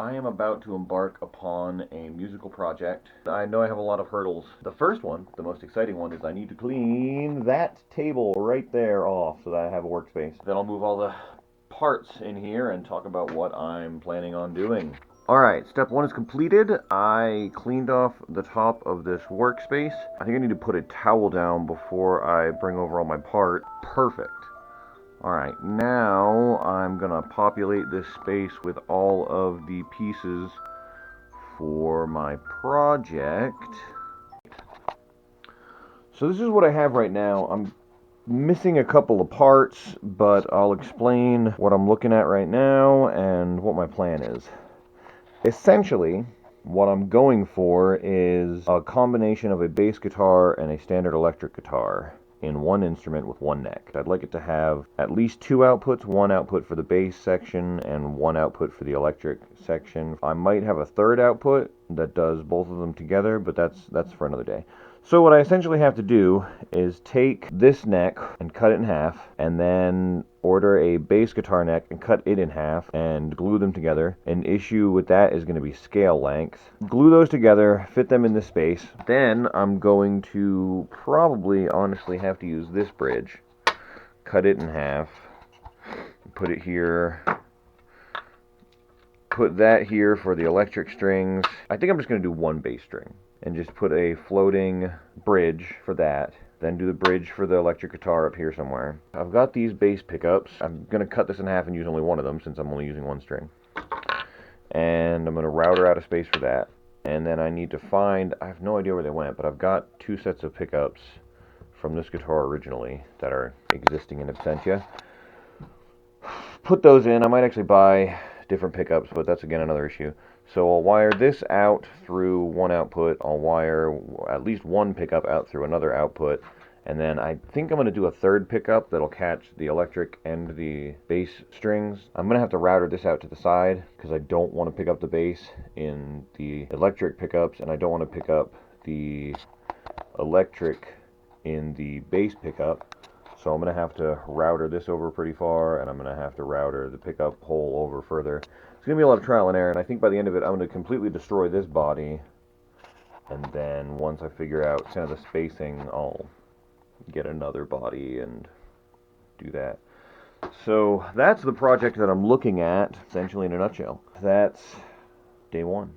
I am about to embark upon a musical project. I know I have a lot of hurdles. The first one, the most exciting one, is I need to clean that table right there off so that I have a workspace. Then I'll move all the parts in here and talk about what I'm planning on doing. Alright, step one is completed. I cleaned off the top of this workspace. I think I need to put a towel down before I bring over all my part. Perfect. Alright, now I'm gonna populate this space with all of the pieces for my project. So this is what I have right now. I'm missing a couple of parts, but I'll explain what I'm looking at right now and what my plan is. Essentially, what I'm going for is a combination of a bass guitar and a standard electric guitar in one instrument with one neck. I'd like it to have at least two outputs, one output for the bass section and one output for the electric section. I might have a third output that does both of them together, but that's for another day. So what I essentially have to do is take this neck and cut it in half, and then order a bass guitar neck and cut it in half and glue them together. An issue with that is going to be scale length. Glue those together, fit them in the space. Then I'm going to probably honestly have to use this bridge. Cut it in half, put it here, put that here for the electric strings. I think I'm just going to do one bass string and just put a floating bridge for that. Then do the bridge for the electric guitar up here somewhere. I've got these bass pickups. I'm going to cut this in half and use only one of them since I'm only using one string. And I'm going to router out a space for that. And then I need to find, I have no idea where they went, but I've got two sets of pickups from this guitar originally that are existing in absentia. Put those in. I might actually buy different pickups, but that's again another issue. So I'll wire this out through one output. I'll wire at least one pickup out through another output. And then I think I'm going to do a third pickup that'll catch the electric and the bass strings. I'm going to have to router this out to the side because I don't want to pick up the bass in the electric pickups, and I don't want to pick up the electric in the bass pickup. So I'm going to have to router this over pretty far, and I'm going to have to router the pickup hole over further. It's going to be a lot of trial and error, and I think by the end of it, I'm going to completely destroy this body. And then once I figure out kind of the spacing, I'll get another body and do that. So that's the project that I'm looking at, essentially in a nutshell. That's day one.